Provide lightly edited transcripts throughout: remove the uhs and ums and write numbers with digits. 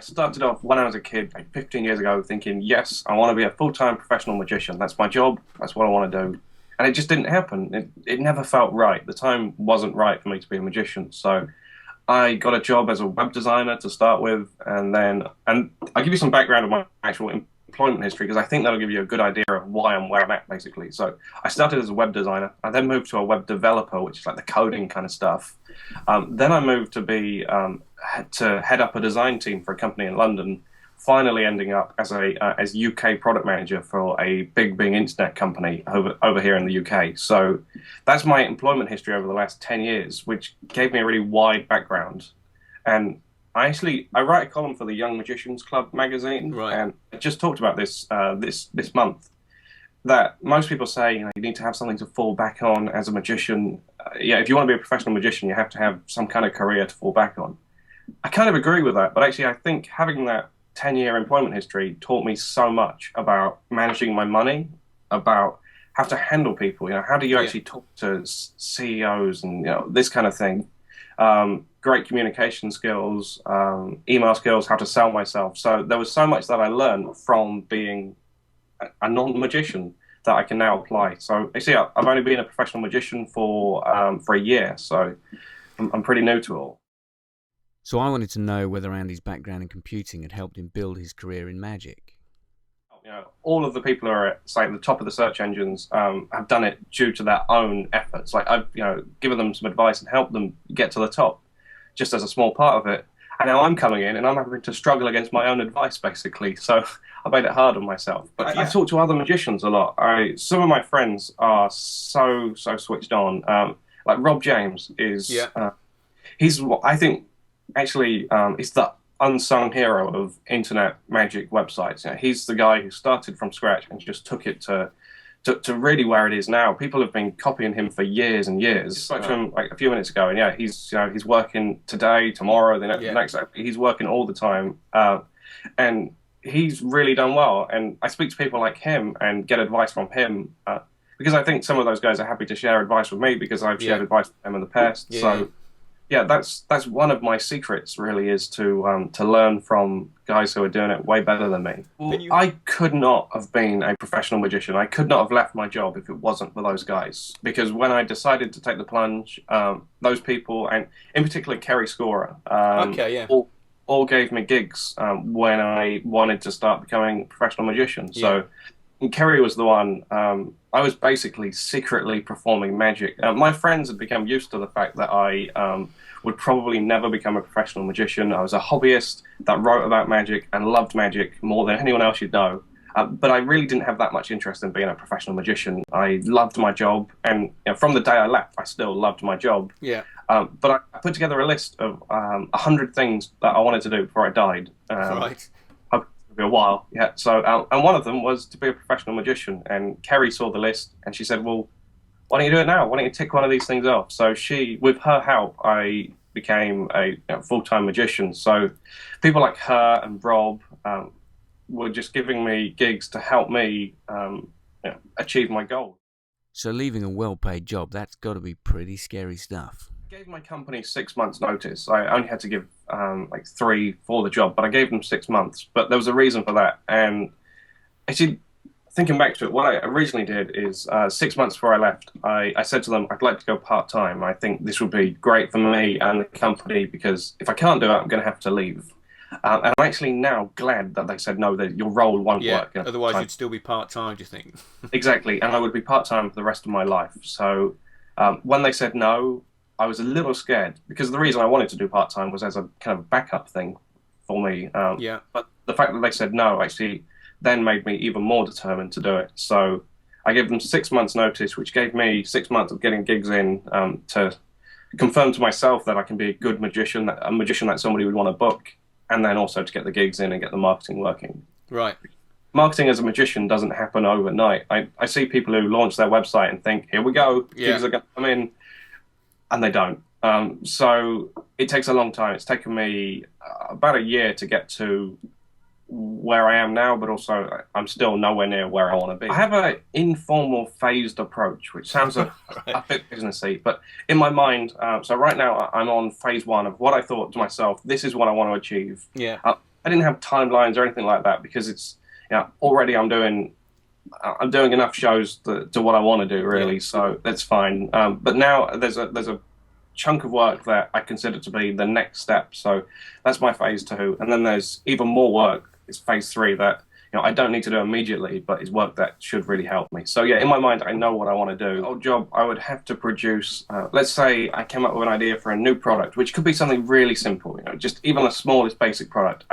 started off when I was a kid, like 15 years ago, thinking, yes, I want to be a full-time professional magician. That's my job. That's what I want to do. And it just didn't happen. It never felt right. The time wasn't right for me to be a magician. So I got a job as a web designer to start with, and I'll give you some background of my actual employment history because I think that'll give you a good idea of why I'm where I'm at, basically. So I started as a web designer. I then moved to a web developer, which is like the coding kind of stuff. Then I moved to be to head up a design team for a company in London. Finally, ending up as UK product manager for a big internet company over here in the UK. So that's my employment history over the last 10 years, which gave me a really wide background. And I write a column for the Young Magicians Club magazine, Right. and I just talked about this month that most people say, you need to have something to fall back on as a magician. Yeah, if you want to be a professional magician, you have to have some kind of career to fall back on. I kind of agree with that, but actually, I think having that 10-year employment history taught me so much about managing my money, about how to handle people. How do you Yeah. actually talk to CEOs and this kind of thing. Great communication skills, email skills, how to sell myself. So there was so much that I learned from being a non-magician that I can now apply. So actually, I've only been a professional magician for a year, so I'm pretty new to it all. So I wanted to know whether Andy's background in computing had helped him build his career in magic. All of the people who are at, say, the top of the search engines have done it due to their own efforts. Like I've, given them some advice and helped them get to the top, just as a small part of it. And now I'm coming in and I'm having to struggle against my own advice, basically. So I made it hard on myself. But I talk to other magicians a lot. Some of my friends are so switched on. Like Rob James is, Yeah. he's I think actually he's the unsung hero of internet magic websites. He's the guy who started from scratch and just took it to really where it is now. People have been copying him for years and years. I spoke to him like a few minutes ago, and yeah, he's working today, tomorrow, the next. He's working all the time, and he's really done well. And I speak to people like him and get advice from him because I think some of those guys are happy to share advice with me because I've shared advice with them in the past. Yeah. So yeah, that's one of my secrets. Really, is to learn from guys who are doing it way better than me. I could not have been a professional magician. I could not have left my job if it wasn't for those guys. Because when I decided to take the plunge, those people, and in particular Kerry Scorer, Okay, yeah. all gave me gigs when I wanted to start becoming a professional magician. So and Kerry was the one. I was basically secretly performing magic. My friends had become used to the fact that I would probably never become a professional magician. I was a hobbyist that wrote about magic and loved magic more than anyone else you'd know. But I really didn't have that much interest in being a professional magician. I loved my job, and from the day I left, I still loved my job. Yeah. But I put together a list of 100 things that I wanted to do before I died. Right. A while, yeah. So, and one of them was to be a professional magician. And Kerry saw the list, and she said, "Well, why don't you do it now? Why don't you tick one of these things off?" So with her help, I became a full-time magician. So, people like her and Rob were just giving me gigs to help me achieve my goal. So leaving a well-paid job, that's got to be pretty scary stuff. Gave my company 6 months notice. I only had to give like 3 for the job, but I gave them 6 months. But there was a reason for that. And actually, thinking back to it, what I originally did is 6 months before I left, I said to them, I'd like to go part-time. I think this would be great for me and the company because if I can't do it, I'm going to have to leave. And I'm actually now glad that they said, no, that your role won't work. Otherwise you'd still be part-time, do you think? Exactly. And I would be part-time for the rest of my life. So when they said no, I was a little scared because the reason I wanted to do part-time was as a kind of backup thing for me. But the fact that they said no actually then made me even more determined to do it. So I gave them 6 months notice, which gave me 6 months of getting gigs in to confirm to myself that I can be a good magician, a magician that somebody would want to book, and then also to get the gigs in and get the marketing working. Right. Marketing as a magician doesn't happen overnight. I see people who launch their website and think, here we go, gigs are going to come in. And they don't. So it takes a long time. It's taken me about a year to get to where I am now, but also I'm still nowhere near where I want to be. I have an informal phased approach, which sounds a bit businessy, but in my mind, so right now I'm on phase 1 of what I thought to myself, this is what I want to achieve. Yeah. I didn't have timelines or anything like that because it's, already I'm doing enough shows to what I want to do really, so that's fine. But now there's a chunk of work that I consider to be the next step. So that's my phase 2, and then there's even more work. It's phase 3 that I don't need to do immediately, but it's work that should really help me. So yeah, in my mind, I know what I want to do. Old job, I would have to produce. Let's say I came up with an idea for a new product, which could be something really simple. Just even the smallest basic product.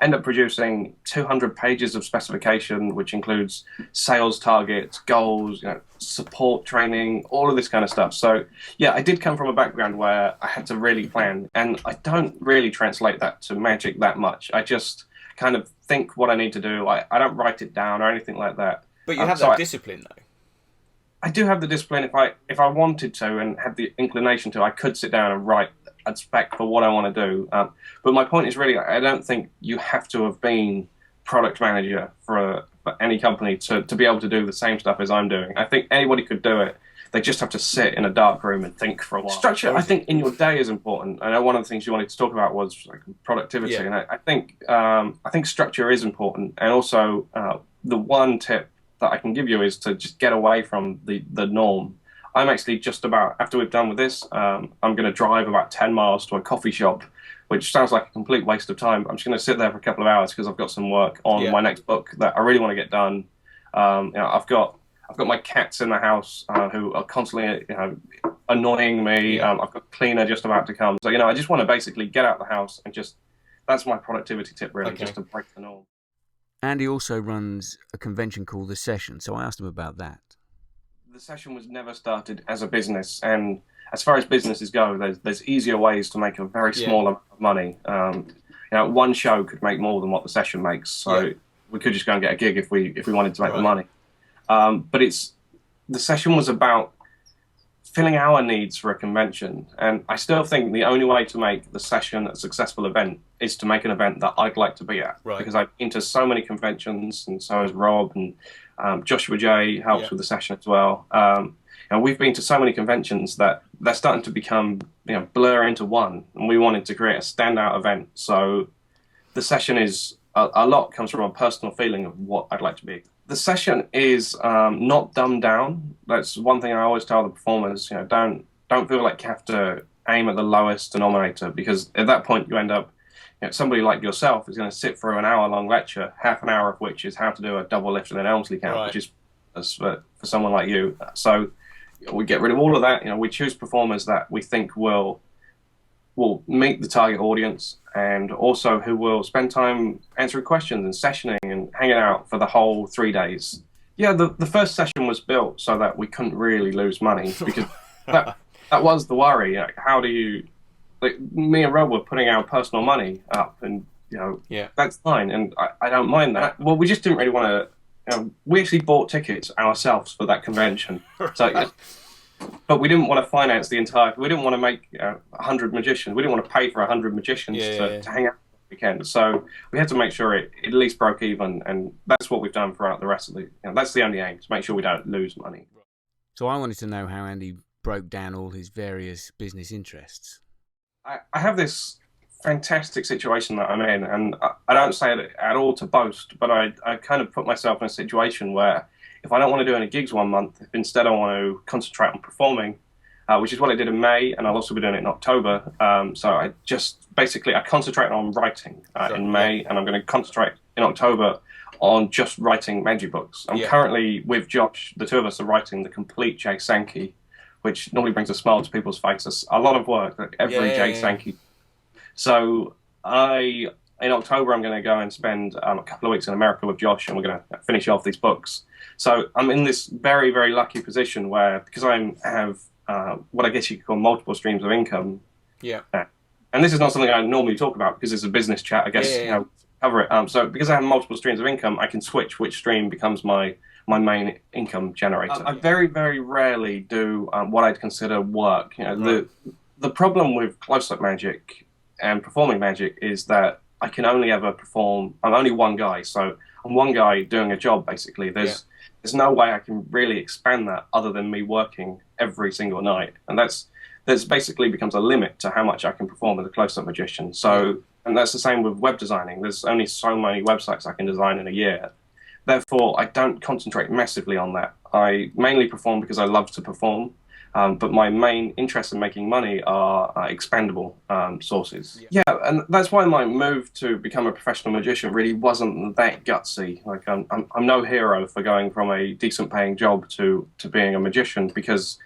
End up producing 200 pages of specification, which includes sales targets, goals, support training, all of this kind of stuff. So yeah, I did come from a background where I had to really plan, and I don't really translate that to magic that much. I just kind of think what I need to do. I don't write it down or anything like that. But you have that discipline, though. I do have the discipline. If I wanted to and had the inclination to, I could sit down and write a spec for what I want to do. But my point is really, I don't think you have to have been product manager for any company to be able to do the same stuff as I'm doing. I think anybody could do it. They just have to sit in a dark room and think for a while. Structure, I think, in your day is important. I know one of the things you wanted to talk about was like productivity, and I think structure is important. And also, the one tip that I can give you is to just get away from the norm. I'm actually just about, after we've done with this, I'm going to drive about 10 miles to a coffee shop, which sounds like a complete waste of time. I'm just going to sit there for a couple of hours because I've got some work on my next book that I really want to get done. I've got my cats in the house who are constantly annoying me. I've got a cleaner just about to come. So, I just want to basically get out of the house and that's my productivity tip really, just to break the norm. Andy also runs a convention called The Session, so I asked him about that. The Session was never started as a business, and as far as businesses go, there's easier ways to make a very small amount of money. One show could make more than what The Session makes, so we could just go and get a gig if we wanted to make the money. But The Session was about filling our needs for a convention, and I still think the only way to make The Session a successful event is to make an event that I'd like to be at, because I've been to so many conventions, and so has Rob, and Joshua J helps with The Session as well. And we've been to so many conventions that they're starting to become blur into one, and we wanted to create a standout event. So The Session is a lot comes from a personal feeling of what I'd like to be. The Session is not dumbed down. That's one thing I always tell the performers. Don't feel like you have to aim at the lowest denominator, because at that point you end up, somebody like yourself is going to sit through an hour-long lecture, half an hour of which is how to do a double lift and an Elmsley count, which is for someone like you. So we get rid of all of that. We choose performers that we think will meet the target audience, and also who will spend time answering questions and sessioning and hanging out for the whole 3 days. Yeah, the first session was built so that we couldn't really lose money, because that was the worry. How do you... me and Rob were putting our personal money up, and that's fine, and I don't mind that. Well, we just didn't really want to. We actually bought tickets ourselves for that convention, so but we didn't want to finance the entire. We didn't want to make 100 magicians. We didn't want to pay for 100 magicians to hang out the weekend. So we had to make sure it at least broke even, and that's what we've done throughout the rest of the. That's the only aim, to make sure we don't lose money. So I wanted to know how Andy broke down all his various business interests. I have this fantastic situation that I'm in, and I don't say it at all to boast, but I kind of put myself in a situation where if I don't want to do any gigs one month, if instead I want to concentrate on performing, which is what I did in May, and I'll also be doing it in October. So I just basically I concentrate on writing in May, and I'm going to concentrate in October on just writing magic books. I'm currently with Josh, the two of us are writing the complete Jay Sankey, which normally brings a smile to people's faces. A lot of work, like every Jay Sankey. So in October, I'm going to go and spend a couple of weeks in America with Josh, and we're going to finish off these books. So I'm in this very, very lucky position where, because I have what I guess you could call multiple streams of income. And this is not something I normally talk about because it's a business chat, I guess, cover it. So because I have multiple streams of income, I can switch which stream becomes my main income generator. I very, very rarely do what I'd consider work. The problem with close-up magic and performing magic is that I can only ever perform. I'm only one guy, so I'm one guy doing a job. Basically, there's no way I can really expand that other than me working every single night, and that's basically becomes a limit to how much I can perform as a close-up magician. So And that's the same with web designing. There's only so many websites I can design in a year. Therefore, I don't concentrate massively on that. I mainly perform because I love to perform, but my main interest in making money are expandable sources. Yeah, and that's why my move to become a professional magician really wasn't that gutsy. Like, I'm no hero for going from a decent paying job to being a magician, because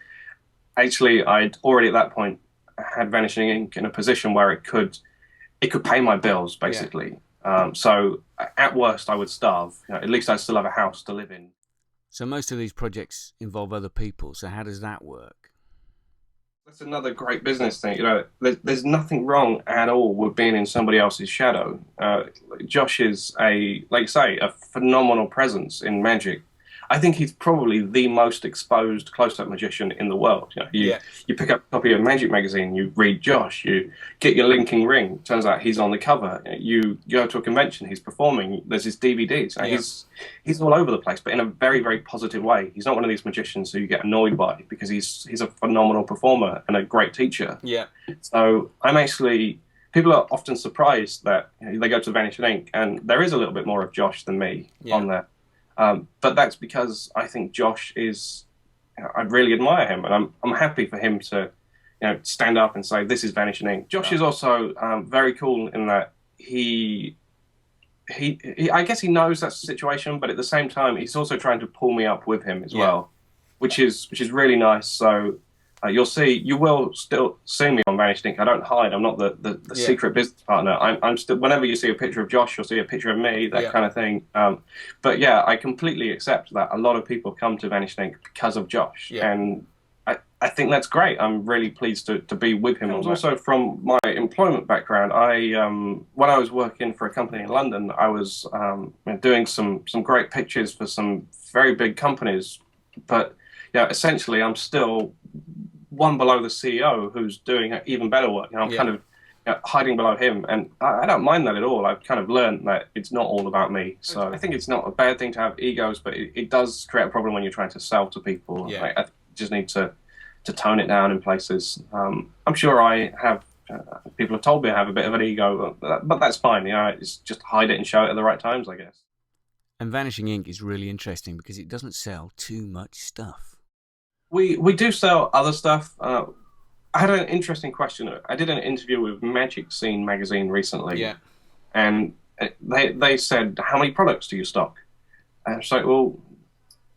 actually I'd already at that point had Vanishing Ink in a position where it could pay my bills, basically. So at worst, I would starve. At least I'd still have a house to live in. So most of these projects involve other people. So how does that work? That's another great business thing. There's nothing wrong at all with being in somebody else's shadow. Josh is like you say, a phenomenal presence in magic. I think he's probably the most exposed close-up magician in the world. You pick up a copy of Magic magazine, you read Josh, you get your linking ring. Turns out he's on the cover. You go to a convention, he's performing. There's his DVDs. He's all over the place, but in a very, very positive way. He's not one of these magicians who you get annoyed by, because he's a phenomenal performer and a great teacher. Yeah. So people are often surprised that they go to Vanishing Ink and there is a little bit more of Josh than me on there. But that's because I think Josh I really admire him, and I'm happy for him to, stand up and say, this is Vanishing Ink. Josh is also very cool in that he I guess he knows that's the situation, but at the same time, he's also trying to pull me up with him as well, which is really nice. So you will still see me on Vanishing Ink. I don't hide. I'm not the secret business partner. I'm still. Whenever you see a picture of Josh, you'll see a picture of me. That kind of thing. But yeah, I completely accept that a lot of people come to Vanishing Ink because of Josh, and I think that's great. I'm really pleased to be with him. Also, from my employment background, when I was working for a company in London, I was doing some great pitches for some very big companies, but essentially, I'm still one below the CEO who's doing even better work. I'm kind of hiding below him, and I don't mind that at all. I've kind of learned that it's not all about me. So I think it's not a bad thing to have egos, but it does create a problem when you're trying to sell to people. I think you just need to tone it down in places. I'm sure I have. People have told me I have a bit of an ego, but that's fine. It's just hide it and show it at the right times, I guess. And Vanishing Ink is really interesting because it doesn't sell too much stuff. We do sell other stuff. I had an interesting question. I did an interview with Magic Scene magazine recently, and they said, "How many products do you stock?" And I was like, "Well,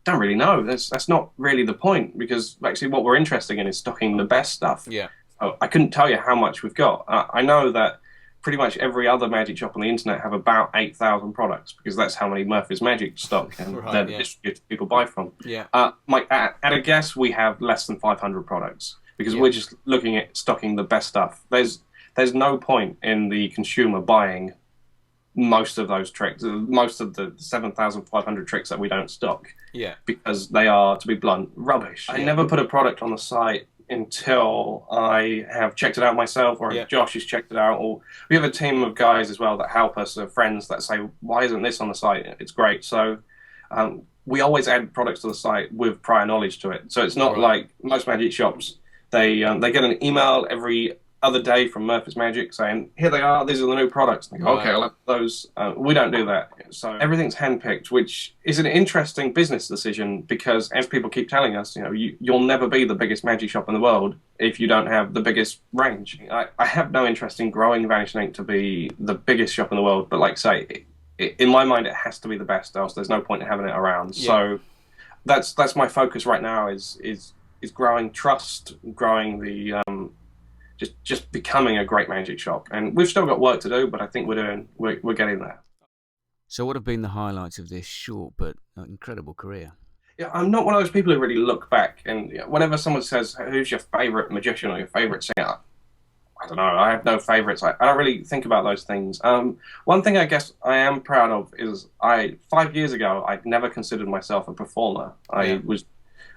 don't really know. That's not really the point, because actually what we're interested in is stocking the best stuff." So I couldn't tell you how much we've got. I know that pretty much every other magic shop on the internet have about 8,000 products, because that's how many Murphy's Magic stock and they're distributed people buy from. At a guess, we have less than 500 products, because we're just looking at stocking the best stuff. There's no point in the consumer buying most of those tricks, most of the 7,500 tricks that we don't stock, because they are, to be blunt, rubbish. I never put a product on the site until I have checked it out myself, or Josh has checked it out, or we have a team of guys as well that help us, friends that say, why isn't this on the site? It's great. So we always add products to the site with prior knowledge to it. So it's not like most magic shops, they get an email every other day from Murphy's Magic saying, here they are, these are the new products. And they go, okay, I'll have those. We don't do that. So everything's handpicked, which is an interesting business decision, because as people keep telling us, you'll never be the biggest magic shop in the world if you don't have the biggest range. I have no interest in growing Vanishing Ink to be the biggest shop in the world, but like say, in my mind, it has to be the best, else there's no point in having it around. So that's my focus right now, is growing trust, growing the just becoming a great magic shop. And we've still got work to do, but I think we're getting there. So what have been the highlights of this short but incredible career? I'm not one of those people who really look back, and whenever someone says, who's your favourite magician or your favourite singer, I don't know, I have no favourites. I don't really think about those things. One thing I guess I am proud of is 5 years ago, I'd never considered myself a performer.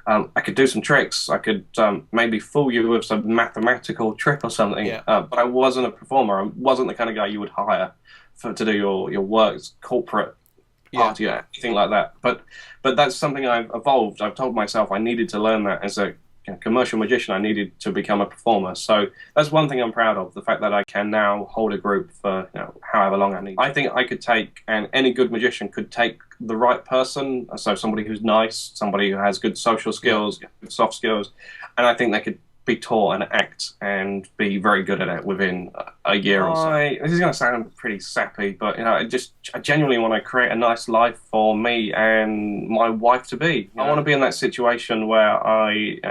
I could do some tricks. I could maybe fool you with some mathematical trick or something. But I wasn't a performer. I wasn't the kind of guy you would hire to do your works, corporate party, anything like that. But that's something I've evolved. I've told myself I needed to learn that as a commercial magician, I needed to become a performer. So that's one thing I'm proud of, the fact that I can now hold a group for however long I need. I think I could take, and any good magician could take the right person, so somebody who's nice, somebody who has good social skills, good soft skills, and I think they could be taught and act and be very good at it within a year or so. This is going to sound pretty sappy, but I genuinely want to create a nice life for me and my wife to be. I want to be in that situation where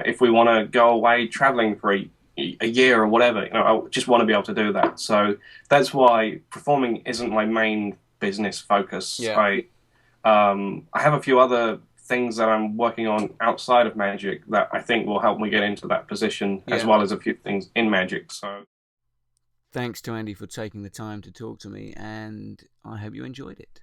if we want to go away traveling for a year or whatever, I just want to be able to do that. So that's why performing isn't my main business focus. Yeah. I have a few other things that I'm working on outside of magic that I think will help me get into that position, as well as a few things in magic. So thanks to Andy for taking the time to talk to me, and I hope you enjoyed it.